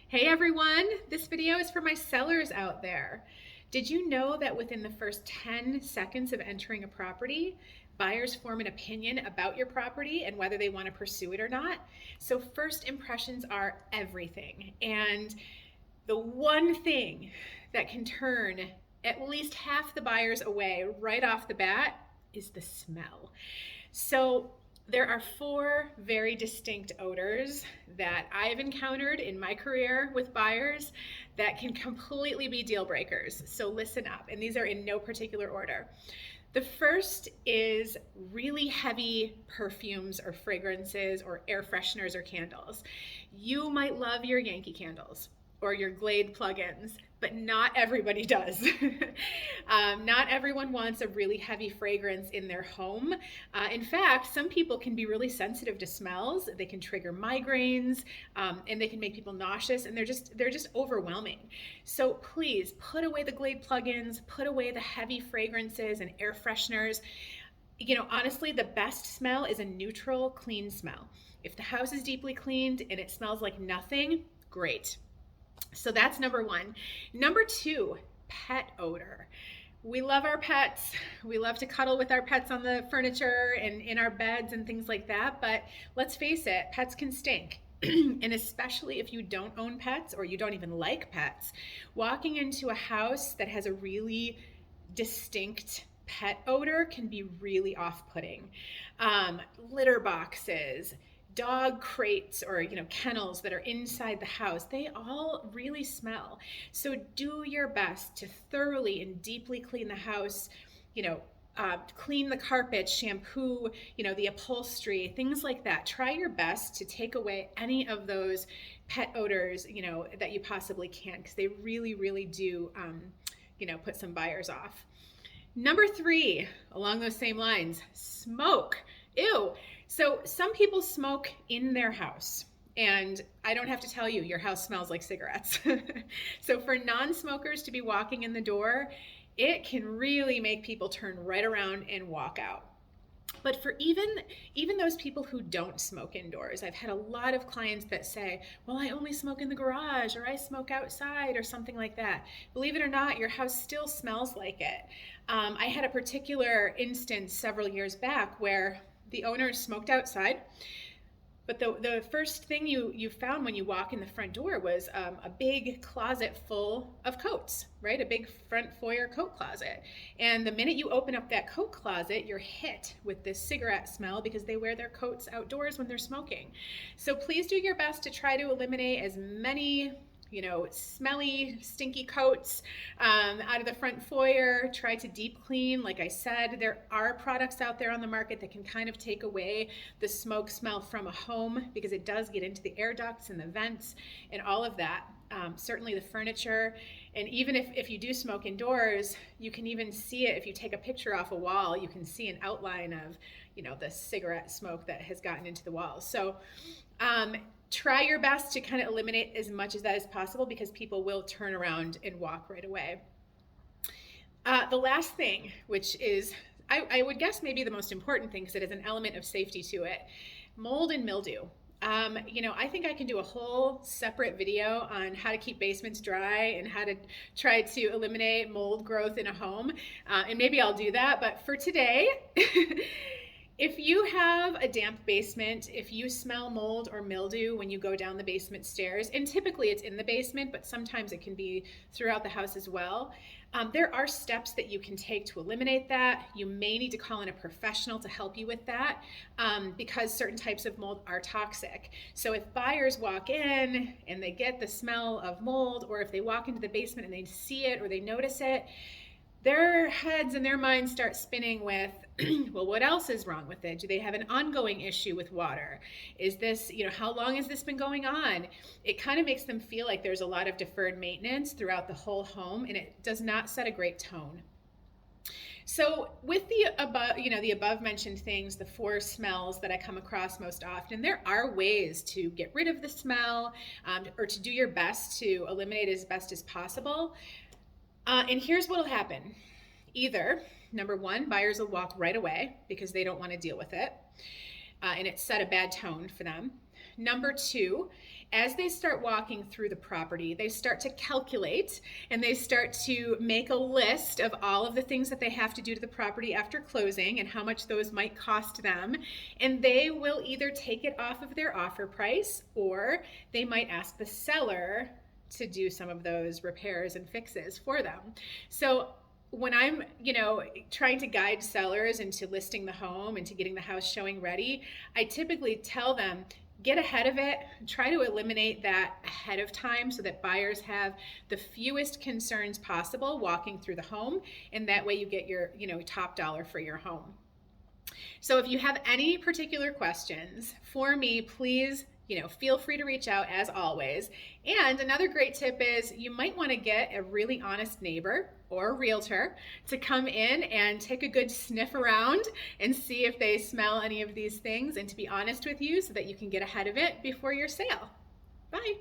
Hey everyone, this video is for my sellers out there. Did you know that within the first 10 seconds of entering a property, buyers form an opinion about your property and whether they want to pursue it or not? So first impressions are everything. And the one thing that can turn at least half the buyers away right off the bat is the smell. So there are four very distinct odors that I've encountered in my career with buyers that can completely be deal breakers. So listen up, and these are in no particular order. The first is really heavy perfumes or fragrances or air fresheners or candles. You might love your Yankee candles or your Glade plugins, but not everybody does. Not everyone wants a really heavy fragrance in their home. In fact, some people can be really sensitive to smells. They can trigger migraines, and they can make people nauseous, and they're just overwhelming. So please put away the Glade plugins, put away the heavy fragrances and air fresheners. Honestly, the best smell is a neutral, clean smell. If the house is deeply cleaned and it smells like nothing, great. So that's number one. Number two, pet odor. We love our pets. We love to cuddle with our pets on the furniture and in our beds and things like that. But let's face it, pets can stink. And especially if you don't own pets or you don't even like pets, walking into a house that has a really distinct pet odor can be really off-putting. Litter boxes, dog crates or kennels that are inside the house, they all really smell. So do your best to thoroughly and deeply clean the house, clean the carpet, shampoo, the upholstery, things like that. Try your best to take away any of those pet odors, that you possibly can, because they really do put some buyers off. Number three, along those same lines, smoke. Ew. So some people smoke in their house, and I don't have to tell you, your house smells like cigarettes. So for non-smokers to be walking in the door, it can really make people turn right around and walk out. But for even those people who don't smoke indoors, I've had a lot of clients that say, well, I only smoke in the garage, or I smoke outside, or something like that. Believe it or not, your house still smells like it. I had a particular instance several years back where the owner smoked outside, but the first thing you found when you walk in the front door was a big closet full of coats, right? A big front foyer coat closet. And the minute you open up that coat closet, you're hit with this cigarette smell because they wear their coats outdoors when they're smoking. So please do your best to try to eliminate as many smelly, stinky coats out of the front foyer. Try to deep clean. Like I said, there are products out there on the market that can kind of take away the smoke smell from a home, because it does get into the air ducts and the vents and all of that. Certainly the furniture. And even if you do smoke indoors, you can even see it. If you take a picture off a wall, you can see an outline of the cigarette smoke that has gotten into the walls. So try your best to kind of eliminate as much as that is possible, because people will turn around and walk right away. The last thing, which is, I would guess maybe the most important thing, because it is an element of safety to it, mold and mildew. I think I can do a whole separate video on how to keep basements dry and how to try to eliminate mold growth in a home. And maybe I'll do that, but for today, if you have a damp basement, if you smell mold or mildew when you go down the basement stairs, and typically it's in the basement, but sometimes it can be throughout the house as well, there are steps that you can take to eliminate that. You may need to call in a professional to help you with that, because certain types of mold are toxic. So if buyers walk in and they get the smell of mold, or if they walk into the basement and they see it or they notice it, their heads and their minds start spinning with, well, what else is wrong with it? Do they have an ongoing issue with water? Is this, how long has this been going on? It kind of makes them feel like there's a lot of deferred maintenance throughout the whole home, and it does not set a great tone. So with the above mentioned things, the four smells that I come across most often, there are ways to get rid of the smell, or to do your best to eliminate it as best as possible. And here's what will happen. Either, number one, buyers will walk right away because they don't want to deal with it, and it set a bad tone for them. Number two, as they start walking through the property, they start to calculate and they start to make a list of all of the things that they have to do to the property after closing and how much those might cost them. And they will either take it off of their offer price, or they might ask the seller to do some of those repairs and fixes for them. So when I'm, trying to guide sellers into listing the home and to getting the house showing ready, I typically tell them, get ahead of it, try to eliminate that ahead of time so that buyers have the fewest concerns possible walking through the home, and that way you get your, top dollar for your home. So if you have any particular questions for me, please feel free to reach out as always. And another great tip is you might want to get a really honest neighbor or a realtor to come in and take a good sniff around and see if they smell any of these things, and to be honest with you so that you can get ahead of it before your sale. Bye.